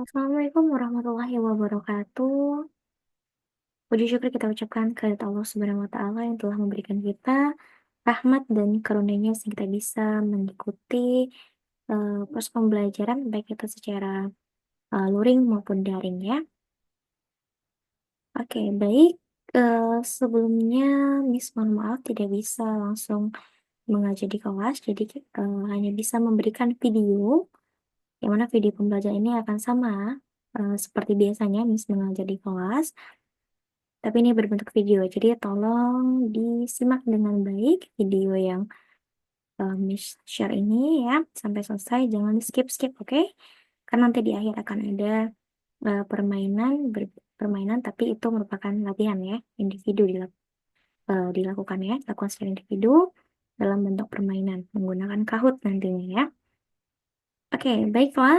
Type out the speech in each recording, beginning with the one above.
Assalamualaikum warahmatullahi wabarakatuh. Puji syukur kita ucapkan kehadirat Allah Subhanahu wa Ta'ala yang telah memberikan kita rahmat dan karunia-Nya sehingga kita bisa mengikuti proses pembelajaran baik itu secara luring maupun daring ya. Oke, baik. Sebelumnya Miss mohon maaf tidak bisa langsung mengajar di kelas, jadi hanya bisa memberikan video yang mana video pembelajaran ini akan sama seperti biasanya Miss mengajar di kelas. Tapi ini berbentuk video, jadi tolong disimak dengan baik video yang Miss share ini ya, sampai selesai, jangan di-skip-skip, oke? Karena nanti di akhir akan ada permainan, tapi itu merupakan latihan ya, individu dilakukan ya, lakukan secara individu dalam bentuk permainan, menggunakan Kahoot nantinya ya. Oke, baiklah.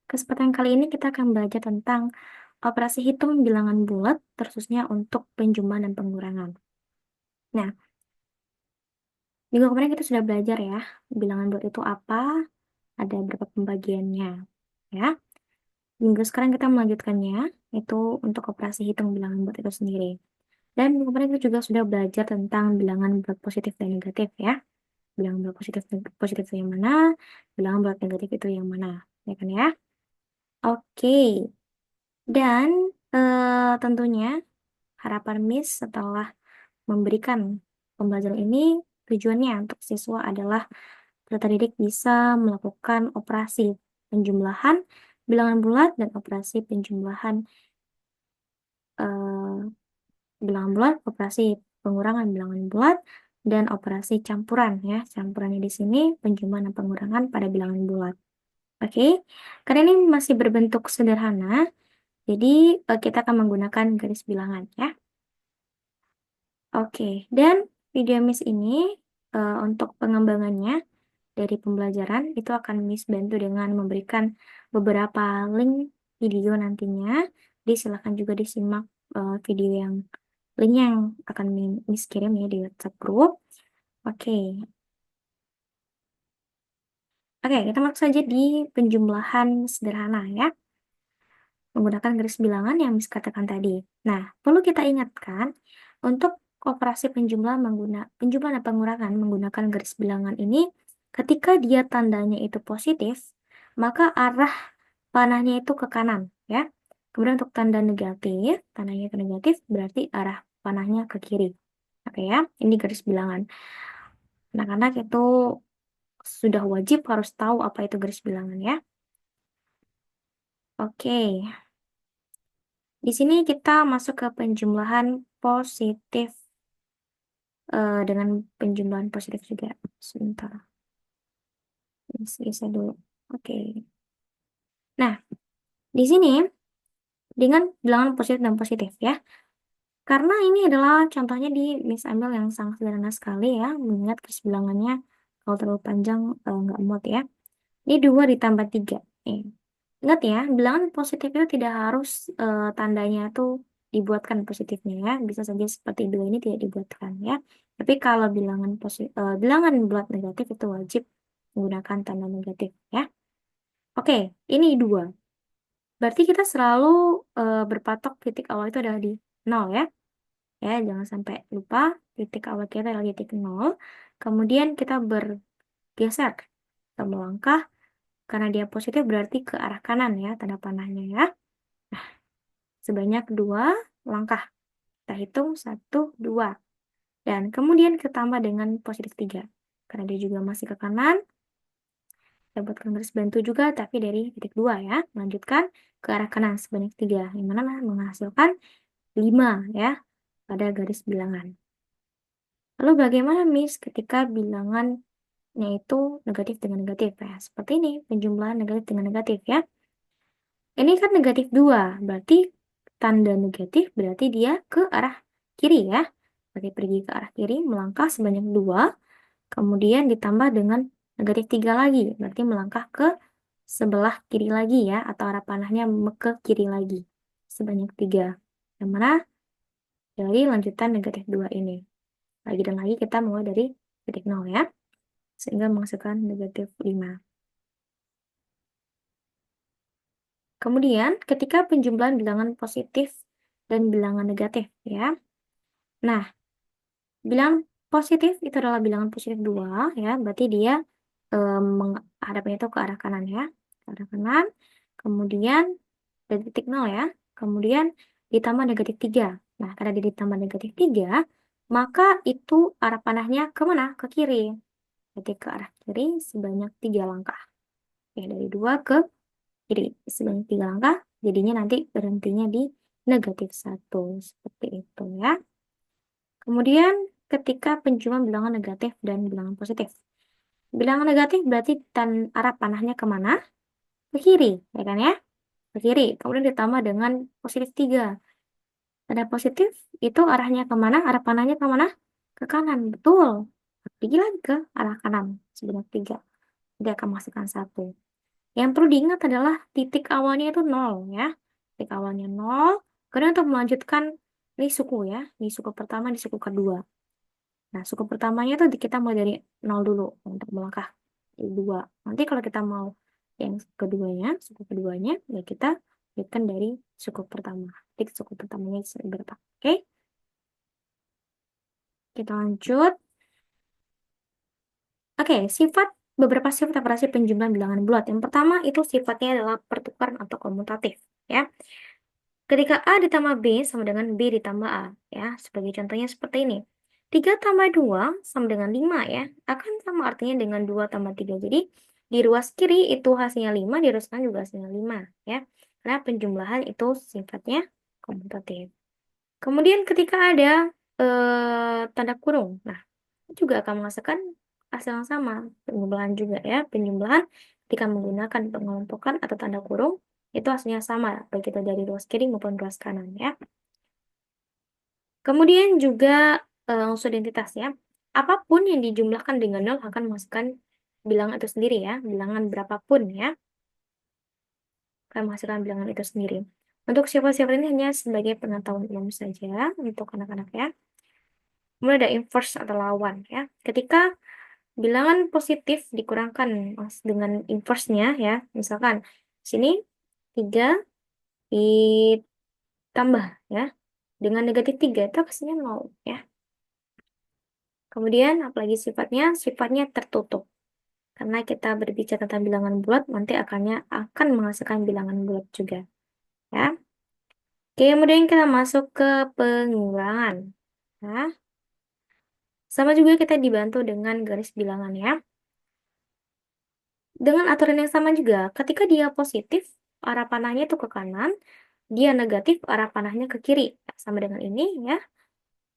Kesempatan kali ini kita akan belajar tentang operasi hitung bilangan bulat, khususnya untuk penjumlahan dan pengurangan. Nah, minggu kemarin kita sudah belajar ya, bilangan bulat itu apa, ada berapa pembagiannya, ya. Minggu sekarang kita melanjutkannya, itu untuk operasi hitung bilangan bulat itu sendiri. Dan minggu kemarin kita juga sudah belajar tentang bilangan bulat positif dan negatif ya. Bilangan bulat positif itu yang mana, bilangan bulat negatif itu yang mana, ya kan ya? Oke, dan tentunya harapan Miss setelah memberikan pembelajaran ini, tujuannya untuk siswa adalah peserta didik bisa melakukan operasi penjumlahan bilangan bulat dan operasi penjumlahan eh, bilangan bulat, operasi pengurangan bilangan bulat, dan operasi campuran ya. Campurannya di sini penjumlahan dan pengurangan pada bilangan bulat. Oke, karena ini masih berbentuk sederhana, jadi kita akan menggunakan garis bilangan ya. Oke, dan video Miss ini untuk pengembangannya dari pembelajaran itu akan Miss bantu dengan memberikan beberapa link video nantinya. Jadi silakan juga disimak video yang link yang akan Miss kirim ya di WhatsApp group. Oke. Oke, kita masuk saja di penjumlahan sederhana ya, menggunakan garis bilangan yang Miss katakan tadi. Nah, perlu kita ingatkan untuk operasi penjumlahan dan pengurangan menggunakan garis bilangan ini, ketika dia tandanya itu positif, maka arah panahnya itu ke kanan ya. Kemudian untuk tanda negatif, tandanya itu negatif berarti arah panahnya ke kiri. Oke ya, ini garis bilangan. Anak-anak itu sudah wajib harus tahu apa itu garis bilangan ya. Oke. Di sini kita masuk ke penjumlahan positif dengan penjumlahan positif juga. Sebentar. Bisa dulu. Oke. Nah, di sini dengan bilangan positif dan positif ya. Karena ini adalah contohnya di Miss ambil yang sangat sederhana sekali ya, mengingat garis bilangannya kalau terlalu panjang nggak muat ya. Ini 2 ditambah 3. Ingat ya, bilangan positif itu tidak harus tandanya tuh dibuatkan positifnya ya. Bisa saja seperti 2 ini tidak dibuatkan ya. Tapi kalau bilangan bulat negatif itu wajib menggunakan tanda negatif ya. Oke, ini 2. Berarti kita selalu berpatok titik awal itu adalah di 0 ya. Ya, jangan sampai lupa titik awal kita adalah titik 0. Kemudian kita bergeser atau melangkah karena dia positif berarti ke arah kanan ya, tanda panahnya ya. Nah, sebanyak 2 langkah. Kita hitung 1, 2. Dan kemudian kita tambah dengan positif 3. Karena dia juga masih ke kanan, kita buatkan garis bantu juga, tapi dari titik 2 ya. Lanjutkan ke arah kanan sebanyak 3. Yang mana menghasilkan 5 ya, pada garis bilangan. Lalu bagaimana Miss ketika bilangannya itu negatif dengan negatif ya? Seperti ini, penjumlahan negatif dengan negatif ya. Ini kan negatif 2, berarti tanda negatif berarti dia ke arah kiri ya. Berarti pergi ke arah kiri, melangkah sebanyak 2, kemudian ditambah dengan negatif 3 lagi, berarti melangkah ke sebelah kiri lagi ya, atau arah panahnya ke kiri lagi, sebanyak 3. Yang mana dari lanjutan negatif 2 ini. Lagi dan lagi kita mulai dari titik 0 ya, sehingga menghasilkan negatif 5. Kemudian, ketika penjumlahan bilangan positif dan bilangan negatif, ya. Nah, bilangan positif itu adalah bilangan positif 2, ya. Berarti dia menghadapnya itu ke arah kanan, ya. Ke arah kanan. Kemudian, dari titik 0, ya. Kemudian, ditambah negatif 3. Nah, karena dia ditambah negatif 3, maka itu arah panahnya kemana? Ke kiri. Berarti ke arah kiri sebanyak 3 langkah. Ya, dari 2 ke kiri sebanyak 3 langkah. Jadinya nanti berhentinya di negatif 1. Seperti itu, ya. Kemudian, ketika penjumlahan bilangan negatif dan bilangan positif. Bilangan negatif berarti arah panahnya kemana? Ke kiri, ya kan ya? Ke kiri. Kemudian ditambah dengan positif 3. Ada positif, itu arahnya kemana? Arah panahnya kemana? Ke kanan, betul. Pergi lagi ke arah kanan, sebanyak 3. Dia akan menghasilkan 1. Yang perlu diingat adalah titik awalnya itu 0, ya. Titik awalnya 0. Kemudian untuk melanjutkan, ini suku ya. Ini suku pertama, ini suku kedua. Nah, suku pertamanya tuh kita mulai dari 0 dulu untuk melangkah 2. Nanti kalau kita mau yang keduanya, suku keduanya, ya kita lihatkan dari suku pertama. Titik suku pertamanya berapa. Oke? Kita lanjut. Oke, beberapa sifat operasi penjumlahan bilangan bulat. Yang pertama itu sifatnya adalah pertukaran atau komutatif, ya. Ketika A ditambah B sama dengan B ditambah A, ya. Sebagai contohnya seperti ini. 3 tambah 2 sama dengan 5, ya. Akan sama artinya dengan 2 tambah 3. Jadi, di ruas kiri itu hasilnya 5, di ruas kanan juga hasilnya 5, ya. Karena penjumlahan itu sifatnya komutatif. Kemudian ketika ada tanda kurung, nah, juga akan menghasilkan hasil yang sama, penjumlahan juga, ya. Penjumlahan ketika menggunakan pengelompokan atau tanda kurung, itu hasilnya sama, baik itu dari ruas kiri maupun ruas kanan, ya. Kemudian juga unsur identitas, ya. Apapun yang dijumlahkan dengan 0 akan menghasilkan bilangan itu sendiri, ya. Bilangan berapapun, ya. Akan menghasilkan bilangan itu sendiri. Untuk sifat-sifat ini hanya sebagai pengetahuan umum saja untuk anak-anak, ya. Kemudian ada inverse atau lawan, ya. Ketika bilangan positif dikurangkan dengan inverse-nya, ya. Misalkan sini 3 ditambah, ya. Dengan negatif 3 itu hasilnya 0, ya. Kemudian apalagi sifatnya tertutup. Karena kita berbicara tentang bilangan bulat, nanti akan menghasilkan bilangan bulat juga, ya. Oke, kemudian kita masuk ke pengurangan. Nah, sama juga kita dibantu dengan garis bilangan, ya. Dengan aturan yang sama juga, ketika dia positif, arah panahnya itu ke kanan, dia negatif, arah panahnya ke kiri. Sama dengan ini, ya.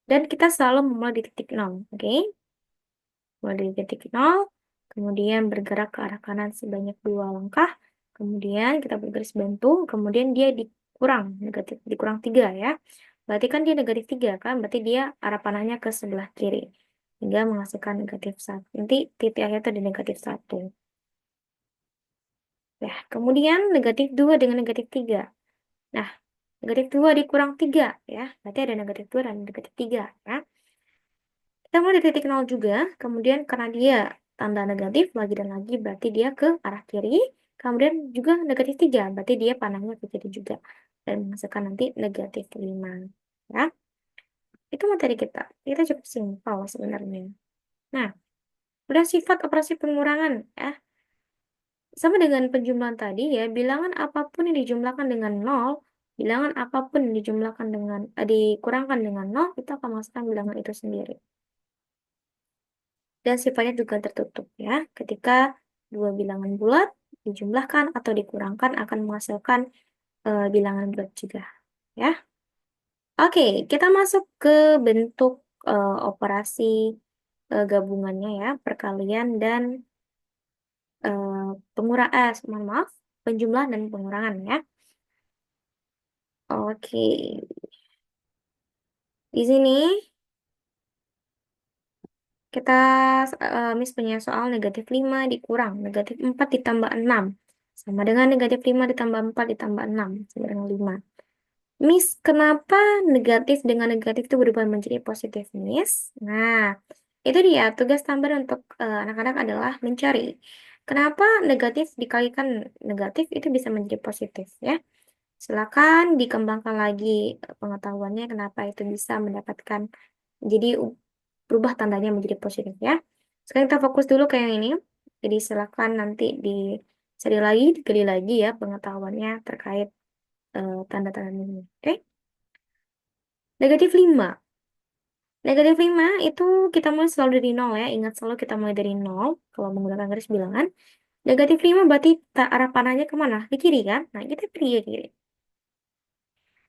Dan kita selalu memulai di titik 0, oke? Mulai dari titik 0, kemudian bergerak ke arah kanan sebanyak 2 langkah, kemudian kita bergaris bantu, kemudian dia dikurang 3, ya. Berarti kan dia negatif 3, kan? Berarti dia arah panahnya ke sebelah kiri, hingga menghasilkan negatif 1. Nanti titik akhir itu di negatif 1. Nah, kemudian negatif 2 dengan negatif 3. Nah, negatif 2 dikurang 3, ya. Berarti ada negatif 2 dan negatif 3, ya. Kita mulai dari titik 0 juga, kemudian karena dia tanda negatif lagi dan lagi, berarti dia ke arah kiri, kemudian juga negatif 3, berarti dia panahnya ke kiri juga, dan menghasilkan nanti negatif 5, ya. Itu materi kita. Kita cukup simpel sebenarnya. Nah, udah sifat operasi pengurangan, ya. Sama dengan penjumlahan tadi, ya, bilangan apapun yang dijumlahkan dengan 0, bilangan apapun yang dikurangkan dengan 0, itu akan menghasilkan bilangan itu sendiri. Dan sifatnya juga tertutup, ya. Ketika dua bilangan bulat dijumlahkan atau dikurangkan akan menghasilkan bilangan bulat juga, ya. Oke, kita masuk ke bentuk operasi gabungannya, ya, perkalian dan mohon maaf, penjumlahan dan pengurangan, ya. Oke, di sini kita Miss punya soal negatif 5 dikurang negatif 4 ditambah 6 sama dengan negatif 5 ditambah 4 ditambah 6 sama dengan 5. Miss, kenapa negatif dengan negatif itu berubah menjadi positif, Miss? Nah, itu dia tugas tambahan untuk anak-anak adalah mencari Kenapa negatif dikalikan negatif itu bisa menjadi positif ya? Silakan dikembangkan lagi pengetahuannya kenapa itu bisa mendapatkan jadi berubah tandanya menjadi positif ya. Sekarang kita fokus dulu ke yang ini. Jadi silakan nanti dicari lagi, digali lagi ya pengetahuannya terkait tanda-tanda ini. Oke? Negatif 5. Negatif 5 itu kita mulai selalu dari nol ya. Ingat selalu kita mulai dari nol kalau menggunakan garis bilangan. Negatif 5 berarti arah panahnya kemana? Di kiri kan? Nah, kita pergi ke kiri.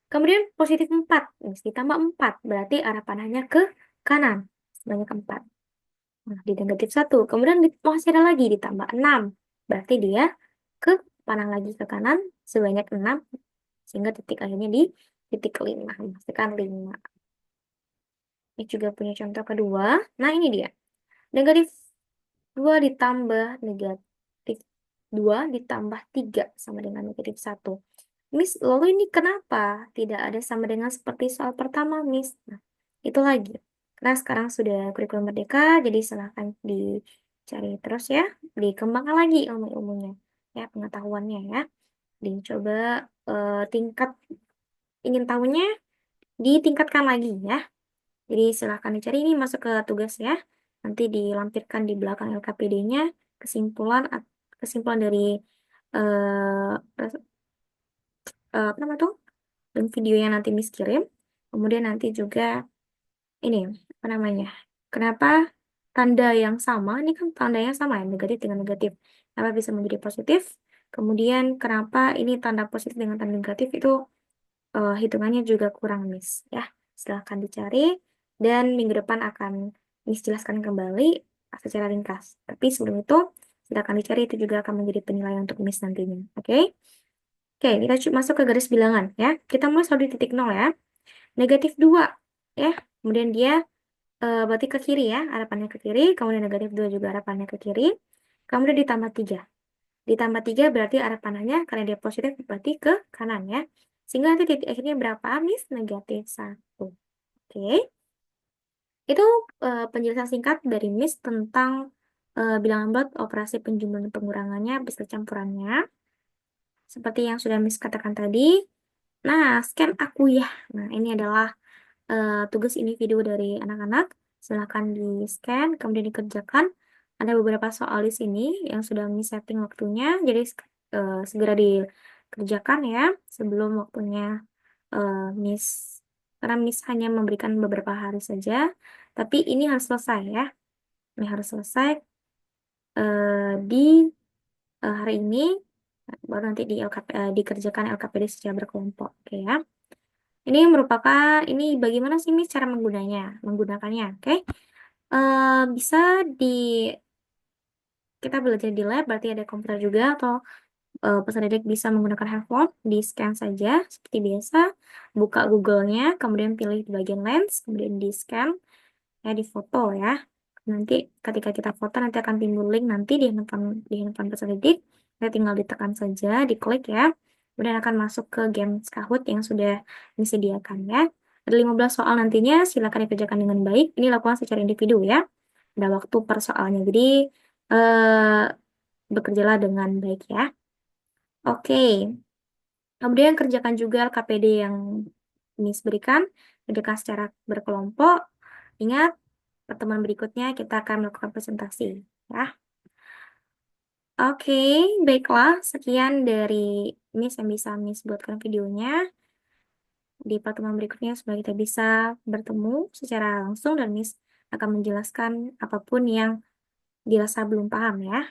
Kemudian positif 4. Ini ditambah 4. Berarti arah panahnya ke kanan. Sebanyak 4. Nah, di negatif 1. Kemudian masih ada lagi ditambah 6. Berarti dia ke panah lagi ke kanan sebanyak 6. Sehingga titik akhirnya di titik 5. Pastikan 5. Ini juga punya contoh kedua. Nah, ini dia. Negatif 2 ditambah negatif 2 ditambah 3 sama dengan negatif 1. Miss, lalu ini kenapa tidak ada sama dengan seperti soal pertama, Miss? Nah, itu lagi. Karena sekarang sudah kurikulum merdeka, jadi silahkan dicari terus ya, dikembangkan lagi ilmu-ilmunya, ya pengetahuannya ya. Dicoba tingkat ingin tahunya ditingkatkan lagi ya. Jadi silahkan dicari ini masuk ke tugas ya. Nanti dilampirkan di belakang LKPD-nya kesimpulan kesimpulan dari apa namanya tuh dan video yang nanti Miss kirim. Kemudian nanti juga ini apa namanya? Kenapa tanda yang sama ini kan tanda yang sama ya negatif dengan negatif. Kenapa bisa menjadi positif? Kemudian kenapa ini tanda positif dengan tanda negatif itu hitungannya juga kurang Miss ya. Silahkan dicari dan minggu depan akan Miss jelaskan kembali secara ringkas. Tapi sebelum itu silakan dicari itu juga akan menjadi penilaian untuk Miss nantinya. Oke? Oke, kita masuk ke garis bilangan ya. Kita mulai selalu di titik nol ya. Negatif 2 ya. Kemudian dia berarti ke kiri ya, harapannya ke kiri. Kemudian negatif 2 juga harapannya ke kiri. Kemudian ditambah 3. Ditambah 3 berarti arah panahnya karena dia positif berarti ke kanan ya. Sehingga nanti titik akhirnya berapa, Miss? Negatif 1. Oke. Itu penjelasan singkat dari Miss tentang bilangan bulat, operasi penjumlahan dan pengurangannya beserta campurannya. Seperti yang sudah Miss katakan tadi. Nah, scan aku ya. Nah, ini adalah tugas individu dari anak-anak. Silahkan di-scan, kemudian dikerjakan. Ada beberapa soal di sini yang sudah Miss setting waktunya. Jadi segera dikerjakan ya sebelum waktunya Miss. Karena Miss hanya memberikan beberapa hari saja. Tapi ini harus selesai ya. Ini harus selesai di hari ini. Baru nanti dikerjakan LKPD secara berkelompok. Oke ya. Ini merupakan, ini bagaimana sih Miss cara menggunakannya, oke? Bisa kita belajar di lab, berarti ada komputer juga, atau peserta didik bisa menggunakan handphone, di-scan saja, seperti biasa, buka Google-nya, kemudian pilih di bagian lens, kemudian di-scan, ya di foto ya. Nanti ketika kita foto, nanti akan timbul link nanti di handphone peserta didik, kita tinggal ditekan saja, diklik ya. Kemudian akan masuk ke game Kahoot yang sudah disediakan ya. Ada 15 soal nantinya, silakan dikerjakan dengan baik. Ini lakukan secara individu ya. Ada waktu per soalnya. Jadi eh, bekerjalah dengan baik ya. Oke. Kemudian kerjakan juga LKPD yang Miss berikan. Kerjakan secara berkelompok. Ingat, pertemuan berikutnya kita akan melakukan presentasi ya. Oke, baiklah. Sekian dari Miss yang bisa Miss buatkan videonya. Di pertemuan berikutnya supaya kita bisa bertemu secara langsung dan Miss akan menjelaskan apapun yang dirasa belum paham ya.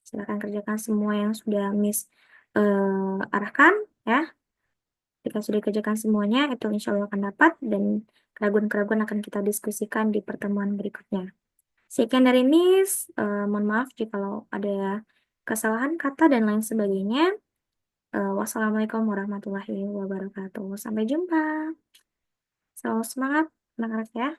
Silakan kerjakan semua yang sudah Miss arahkan ya. Jika sudah dikerjakan semuanya, itu insya Allah akan dapat dan keraguan-keraguan akan kita diskusikan di pertemuan berikutnya. Sekian dari Miss, mohon maaf jika ada kesalahan kata dan lain sebagainya. Wassalamualaikum warahmatullahi wabarakatuh. Sampai jumpa. Selalu semangat, anak-anak ya.